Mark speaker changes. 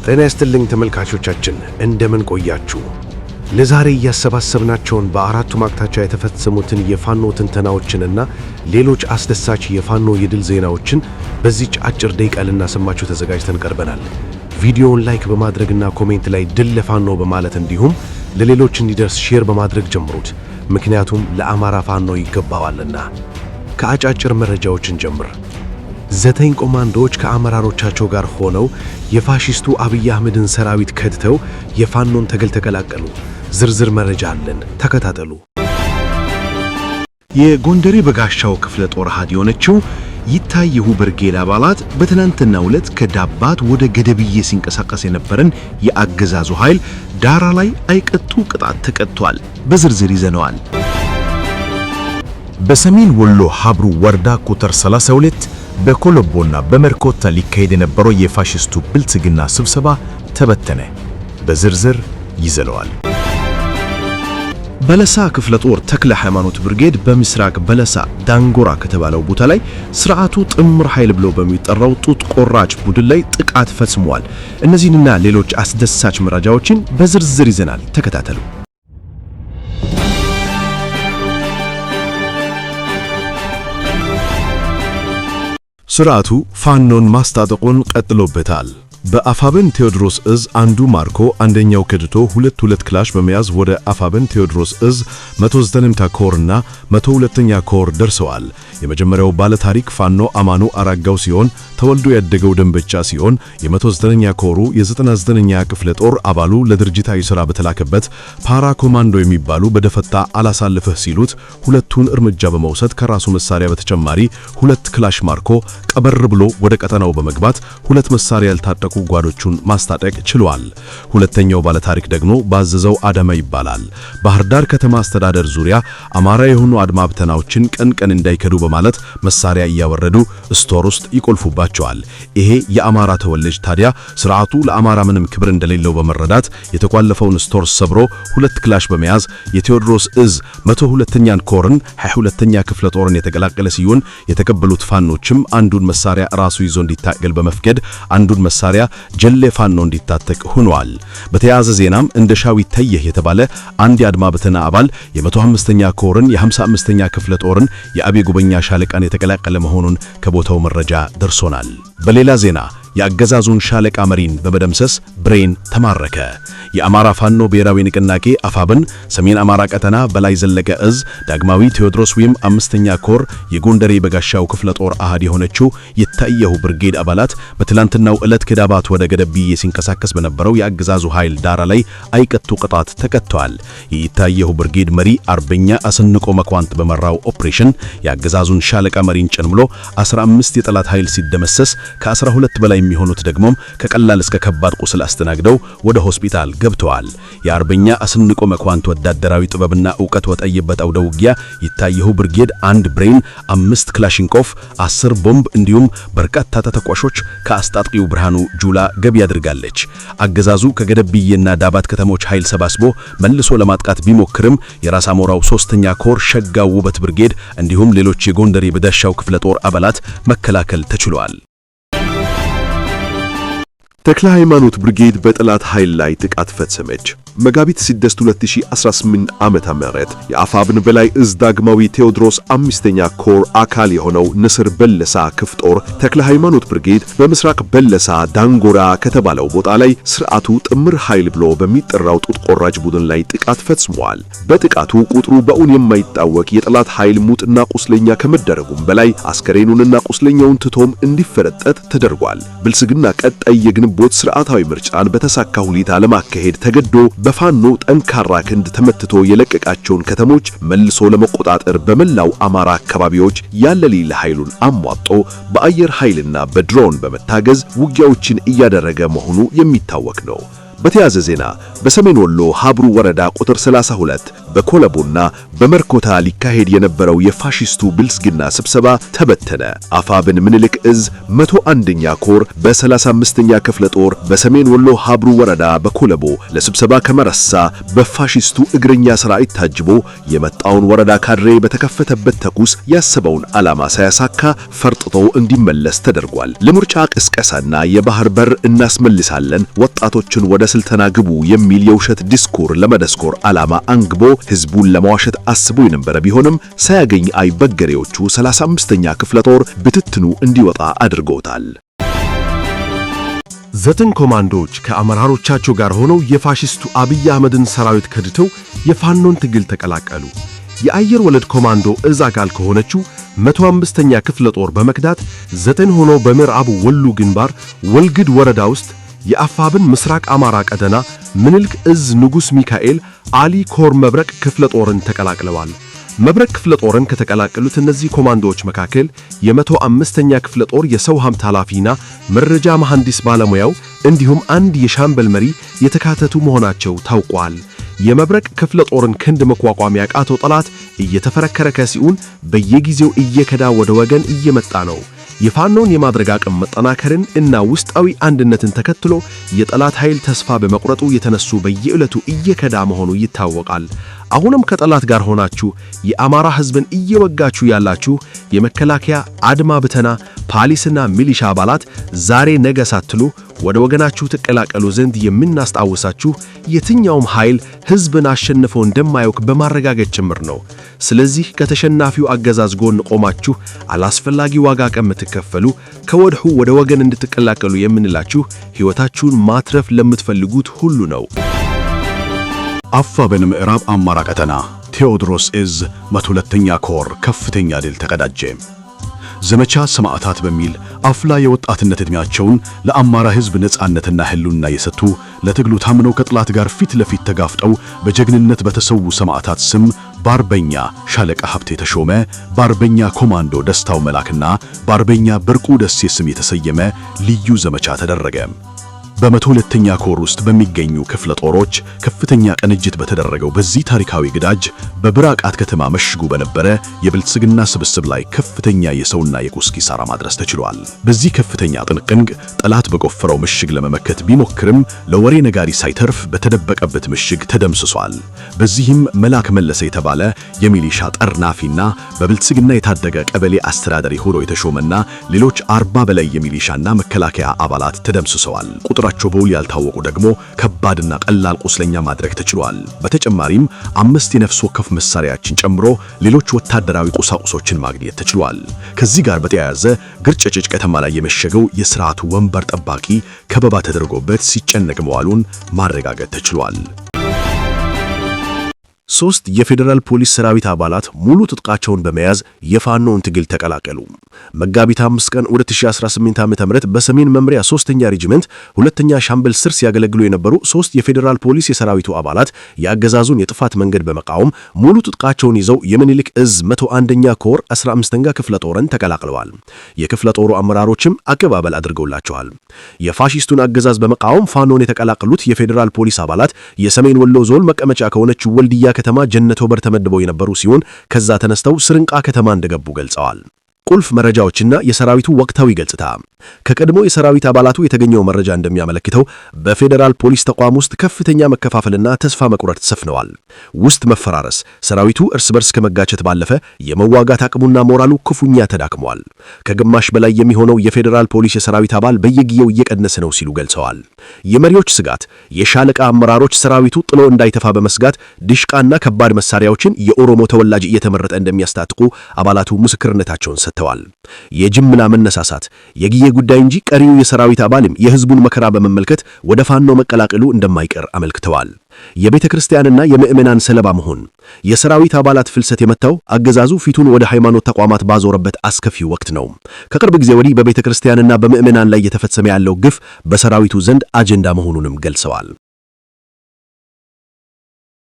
Speaker 1: ጤና ይስጥልኝ ተመልካቾቻችን እንደምን ቆያችሁ? ለዛሬ ያሰባሰብናቸውን በአራቱ አቅጣጫ የተፈጸሙትን የፋኖ ትንተናዎችንና ሌሎች አስደሳች የፋኖ የድል ዜናዎችን በዚህች አጭር ደቂቃ ልናሰማችሁ ተዘጋጅተን ቀርበናል። ቪዲዮውን ላይክ በማድረግና ኮሜንት ላይ ድል ለፋኖ በማለት እንዲሁም ለሌሎች እንዲደርስ ሼር በማድረግ ጀምሩት። ምክንያቱም ለአማራ ፋኖ ይገባዋልና። ከአጫጭር መረጃዎችን ጀምር። 9 ኮማንዶዎች ከአመራሮቻቸው ጋር ሆነው የፋሺስቱ አብይ አህመድን ሰራዊት ከድተው የፋኖን ትግል ተቀላቀሉ። ዝርዝር መረጃ አለን፣ ተከታተሉ። የጎንደሬ በጋሻው ክፍለ ጦር አሃድ የሆነችው ይታየሁ ብርጌድ አባላት በትናንትናው ዕለት ከዳባት ወደ ገደብዬ ሲንቀሳቀስ የነበረን የአገዛዙ ኃይል ዳራ ላይ አይቀጡ ቅጣት ተቀጥቷል። በዝርዝር ይዘነዋል። በሰሜን ወሎ ሀብሩ ወረዳ ቁጥር 32 በኮሎቦና በመርኮታ ሊካሄድ የነበረው የፋሺስቱ ብልጽግና ስብሰባ ተበተነ። በዝርዝር ይዘለዋል። በለሳ ክፍለ ጦር ተክለ ሃይማኖት ብርጌድ በምስራቅ በለሳ ዳንጎራ ከተባለው ቦታ ላይ ስርዓቱ ጥምር ኃይል ብሎ በሚጠራው ጡት ቆራጭ ቡድን ላይ ጥቃት ፈጽሟል። እነዚህንና ሌሎች አስደሳች መረጃዎችን በዝርዝር ይዘናል። ተከታተሉ። ስርዓቱ ፋኖን ማስታጠቁን ቀጥሎበታል። በአፋብን ቴዎድሮስ እዝ አንዱ ማርኮ አንደኛው ከድቶ ሁለት ክላሽ በመያዝ ወደ አፋብን ቴዎድሮስ እዝ 109ኛ ኮርና 102ኛ ኮር ደርሰዋል። የመጀመሪያው ባለ ታሪክ ፋኖ አማኑ አራጋው ሲሆን ተወልዶ ያደገው ደንበጫ ሲሆን የ109ኛ ኮሩ የ99ኛ ክፍለ ጦር አባሉ ለድርጅታዊ ሥራ በተላከበት ፓራ ኮማንዶ የሚባሉ በደፈጣ አላሳልፈህ ሲሉት ሁለቱን እርምጃ በመውሰድ ከራሱ መሳሪያ በተጨማሪ 2 ክላሽ ማርኮ ቀበር ብሎ ወደ ቀጠናው በመግባት 2 መሳሪያ ያልታጠቁ ጓዶቹን ማስታጠቅ ችሏል። ሁለተኛው ባለ ታሪክ ደግሞ ባዘዘው አዳማ ይባላል። ባህር ዳር ከተማ አስተዳደር ዙሪያ አማራ የሆኑ አድማ ብተናዎችን ቀን እንዳይከዱ በማለት መሳሪያ እያወረዱ ስቶር ውስጥ ይቆልፉባቸዋል። ይሄ የአማራ ተወላጅ ታዲያ ስርዓቱ ለአማራ ምንም ክብር እንደሌለው በመረዳት የተቋለፈውን ስቶር ሰብሮ 2 ክላሽ በመያዝ የቴዎድሮስ እዝ 102ኛን ኮርን 22ኛ ክፍለ ጦርን የተቀላቀለ ሲሆን የተቀበሉት ፋኖችም አንዱን መሳሪያ ራሱ ይዞ እንዲታገል በመፍቀድ አንዱን መሳሪያ ጀሌ ፋኖ እንዲታጠቅ ሆኗል። በተያያዘ ዜናም እንደ ሻዊት ተየህ የተባለ አንድ የአድማ ብተና አባል የ105ኛ ኮርን የ55ኛ ክፍለ ጦርን የአቤ ጉበኛ ሻለቃን የተቀላቀለ መሆኑን ከቦታው መረጃ ደርሶናል። በሌላ ዜና የአገዛዙን ሻለቃ መሪን በመደምሰስ ብሬን ተማረከ። የአማራ ፋኖ ብሔራዊ ንቅናቄ አፋብን ሰሜን አማራ ቀጠና በላይ ዘለቀ እዝ ዳግማዊ ቴዎድሮስ ወይም 5ኛ ኮር የጎንደሬ በጋሻው ክፍለ ጦር አሃድ የሆነችው ይታየሁ ብርጌድ አባላት በትላንትናው ዕለት ከዳባት ወደ ገደብዬ ሲንቀሳቀስ በነበረው የአገዛዙ ኃይል ዳራ ላይ አይቀጡ ቅጣት ተቀጥቷል። የይታየሁ ብርጌድ መሪ አርበኛ አስንቆ መኳንት በመራው ኦፕሬሽን የአገዛዙን ሻለቃ መሪን ጨምሮ 15 የጠላት ኃይል ሲደመሰስ ከ12 በላይ የሚሆኑት ደግሞ ከቀላል እስከ ከባድ ቁስል አስተናግደው ወደ ሆስፒታል ገብተዋል። የአርበኛ አስንቆ መኳንት ወታደራዊ ጥበብና ዕውቀት ወጣየበት አውደ ውጊያ ይታየሁ ብርጌድ 1 ብሬን፣ 5 ክላሽንኮፍ፣ 10 ቦምብ እንዲሁም በርካታ ተተኳሾች ከአስታጥቂው ብርሃኑ ጁላ ገቢ አድርጋለች። አገዛዙ ከገደብዬና ዳባት ከተሞች ኃይል ሰባስቦ መልሶ ለማጥቃት ቢሞክርም የራስ አሞራው 3ኛ ኮር ሸጋው ውበት ብርጌድ እንዲሁም ሌሎች የጎንደሬ በጋሻው ክፍለ ጦር አባላት መከላከል ተችሏል። ተክለ ሃይማኖት ብርጌድ በጠላት ኃይል ላይ ጥቃት ፈጸመች። መጋቢት 6 2018 ዓመተ ምህረት የአፋብን በላይ እዝ ዳግማዊ ቴዎድሮስ 5ኛ ኮር አካል የሆነው ንስር በለሳ ክፍለ ጦር ተክለ ሃይማኖት ብርጌድ በምስራቅ በለሳ ዳንጎራ ከተባለው ቦታ ላይ ስርዓቱ ጥምር ኃይል ብሎ በሚጠራው ጡት ቆራጭ ቡድን ላይ ጥቃት ፈጽሟል። በጥቃቱ ቁጥሩ በእውን የማይታወቅ የጠላት ኃይል ሙትና ቁስለኛ ከመደረጉም በላይ አስከሬኑንና ቁስለኛውን ትቶም እንዲፈረጠጥ ተደርጓል። ብልጽግና ቀጣይ የግንቦት ስርዓታዊ ምርጫን በተሳካ ሁኔታ ለማካሄድ ተገዶ በፋኖ ጠንካራ ክንድ ተመትቶ የለቀቃቸውን ከተሞች መልሶ ለመቆጣጠር በመላው አማራ አካባቢዎች ያለሌለ ኃይሉን አሟጦ በአየር ኃይልና በድሮን በመታገዝ ውጊያዎችን እያደረገ መሆኑ የሚታወቅ ነው። በተያዘ ዜና በሰሜን ወሎ ሀብሩ ወረዳ ቁጥር 32 በኮለቦና በመርኮታ ሊካሄድ የነበረው የፋሺስቱ ብልጽግና ስብሰባ ተበተነ። አፋብን ምኒልክ እዝ 101ኛ ኮር በ35ኛ ክፍለ ጦር በሰሜን ወሎ ሀብሩ ወረዳ በኮለቦ ለስብሰባ ከመረሳ በፋሺስቱ እግረኛ ሰራዊት ታጅቦ የመጣውን ወረዳ ካድሬ በተከፈተበት ተኩስ ያሰበውን ዓላማ ሳያሳካ ፈርጥጦ እንዲመለስ ተደርጓል። ለምርጫ ቅስቀሳና የባህር በር እናስመልሳለን ወጣቶችን ወደ ስልጠና ግቡ የሚል የውሸት ዲስኩር ለመደስኮር ዓላማ አንግቦ ህዝቡን ለማዋሸት አስቦ የነበረ ቢሆንም ሳያገኝ አይበገሬዎቹ 35ኛ ክፍለ ጦር ብትትኑ እንዲወጣ አድርገውታል። ዘጠኝ ኮማንዶዎች ከአመራሮቻቸው ጋር ሆነው የፋሺስቱ አብይ አህመድን ሰራዊት ከድተው የፋኖን ትግል ተቀላቀሉ። የአየር ወለድ ኮማንዶ እዝ አካል ከሆነችው 105ኛ ክፍለ ጦር በመክዳት 9 ሆኖ በምዕራብ ወሎ ግንባር ወልግድ ወረዳ ውስጥ የአፋብን ምስራቅ አማራ ቀጠና ምኒልክ እዝ ንጉስ ሚካኤል አሊ ኮር መብረቅ ክፍለ ጦርን ተቀላቅለዋል። መብረቅ ክፍለ ጦርን ከተቀላቀሉት እነዚህ ኮማንዶዎች መካከል የ105ኛ ክፍለ ጦር የሰው ሀብት ኃላፊና መረጃ መሐንዲስ ባለሙያው እንዲሁም አንድ የሻምበል መሪ የተካተቱ መሆናቸው ታውቋል። የመብረቅ ክፍለ ጦርን ክንድ መቋቋም ያቃተው ጠላት እየተፈረከረከ ሲሆን በየጊዜው እየከዳ ወደ ወገን እየመጣ ነው። የፋኖን የማድረግ አቅም መጠናከርን እና ውስጣዊ አንድነትን ተከትሎ የጠላት ኃይል ተስፋ በመቁረጡ የተነሱ በየዕለቱ እየከዳ መሆኑ ይታወቃል። አሁንም ከጠላት ጋር ሆናችሁ የአማራ ሕዝብን እየወጋችሁ ያላችሁ የመከላከያ አድማ ብተና ፖሊስና ሚሊሻ አባላት ዛሬ ነገ ሳትሉ ወደ ወገናችሁ ተቀላቀሉ ዘንድ የምናስታውሳችሁ የትኛውም ኃይል ሕዝብን አሸንፎ እንደማያውቅ በማረጋገጥ ጭምር ነው። ስለዚህ ከተሸናፊው አገዛዝ ጎን ቆማችሁ አላስፈላጊ ዋጋ ከምትከፈሉ ከወድሁ ወደ ወገን እንድትቀላቀሉ የምንላችሁ ሕይወታችሁን ማትረፍ ለምትፈልጉት ሁሉ ነው። አፋብን ምዕራብ አማራ ቀጠና ቴዎድሮስ እዝ 102ኛ ኮር ከፍተኛ ድል ተቀዳጀ። ዘመቻ ሰማዕታት በሚል አፍላ የወጣትነት ዕድሜያቸውን ለአማራ ሕዝብ ነጻነትና ህልውና የሰጡ ለትግሉ ታምነው ከጥላት ጋር ፊት ለፊት ተጋፍጠው በጀግንነት በተሰዉ ሰማዕታት ስም በአርበኛ ሻለቃ ሀብቴ ተሾመ፣ በአርበኛ ኮማንዶ ደስታው መላክና በአርበኛ ብርቁ ደሴ ስም የተሰየመ ልዩ ዘመቻ ተደረገ። በ102ኛ ኮር ውስጥ በሚገኙ ክፍለ ጦሮች ከፍተኛ ቅንጅት በተደረገው በዚህ ታሪካዊ ግዳጅ በብራቃት ከተማ መሽጉ በነበረ የብልጽግና ስብስብ ላይ ከፍተኛ የሰውና የቁስ ኪሳራ ማድረስ ተችሏል። በዚህ ከፍተኛ ጥንቅንቅ ጠላት በቆፈረው ምሽግ ለመመከት ቢሞክርም ለወሬ ነጋሪ ሳይተርፍ በተደበቀበት ምሽግ ተደምስሷል። በዚህም መላክ መለሰ የተባለ የሚሊሻ ጠርናፊና በብልጽግና የታደገ ቀበሌ አስተዳዳሪ ሆኖ የተሾመና ሌሎች 40 በላይ የሚሊሻና መከላከያ አባላት ተደምስሰዋል። ቁጥራቸው በውል ያልታወቁ ደግሞ ከባድና ቀላል ቁስለኛ ማድረግ ተችሏል። በተጨማሪም 5 የነፍስ ወከፍ መሳሪያዎችን ጨምሮ ሌሎች ወታደራዊ ቁሳቁሶችን ማግኘት ተችሏል። ከዚህ ጋር በተያያዘ ግርጭጭ ከተማ ላይ የመሸገው የሥርዓቱ ወንበር ጠባቂ ከበባ ተደርጎበት ሲጨነቅ መዋሉን ማረጋገጥ ተችሏል። 3 የፌደራል ፖሊስ ሰራዊት አባላት ሙሉ ትጥቃቸውን በመያዝ የፋኖን ትግል ተቀላቀሉ። መጋቢት 5 ቀን 2018 ዓ.ም በሰሜን መምሪያ 3ኛ ሬጂመንት 2ኛ ሻምበል ስር ሲያገለግሉ የነበሩ 3 የፌደራል ፖሊስ የሰራዊቱ አባላት የአገዛዙን የጥፋት መንገድ በመቃወም ሙሉ ትጥቃቸውን ይዘው የምኒልክ እዝ 101ኛ ኮር 15ኛ ክፍለ ጦርን ተቀላቅለዋል። የክፍለ ጦሩ አመራሮችም አቀባበል አድርገውላቸዋል። የፋሺስቱን አገዛዝ በመቃወም ፋኖን የተቀላቀሉት የፌደራል ፖሊስ አባላት የሰሜን ወሎ ዞን መቀመጫ ከሆነችው ወልዲያ ከተማ ጀነቶ በር ተመድበው የነበሩ ሲሆን ከዛ ተነስተው ስርንቃ ከተማ እንደገቡ ገልጸዋል። ቁልፍ መረጃዎችና የሰራዊቱ ወቅታዊ ገጽታ ከቀድሞ የሰራዊት አባላቱ የተገኘው መረጃ እንደሚያመለክተው በፌደራል ፖሊስ ተቋም ውስጥ ከፍተኛ መከፋፈልና ተስፋ መቁረጥ ሰፍነዋል። ውስጥ መፈራረስ፣ ሰራዊቱ እርስ በርስ ከመጋጨት ባለፈ የመዋጋት አቅሙና ሞራሉ ክፉኛ ተዳክሟል። ከግማሽ በላይ የሚሆነው የፌደራል ፖሊስ የሰራዊት አባል በየጊዜው እየቀነሰ ነው ሲሉ ገልጸዋል። የመሪዎች ስጋት፣ የሻለቃ አመራሮች ሰራዊቱ ጥሎ እንዳይተፋ በመስጋት ድሽቃና ከባድ መሳሪያዎችን የኦሮሞ ተወላጅ እየተመረጠ እንደሚያስታጥቁ አባላቱ ምስክርነታቸውን ሰጥተዋል። የጅምላ መነሳሳት የጊዜ ጉዳይ እንጂ ቀሪው የሰራዊት አባልም የህዝቡን መከራ በመመልከት ወደ ፋኖ መቀላቀሉ እንደማይቀር አመልክተዋል። የቤተ ክርስቲያንና የምእመናን ሰለባ መሆን የሰራዊት አባላት ፍልሰት የመታው አገዛዙ ፊቱን ወደ ሃይማኖት ተቋማት ባዞረበት አስከፊ ወቅት ነው። ከቅርብ ጊዜ ወዲህ በቤተ ክርስቲያንና በምእመናን ላይ እየተፈጸመ ያለው ግፍ በሰራዊቱ ዘንድ አጀንዳ መሆኑንም ገልጸዋል።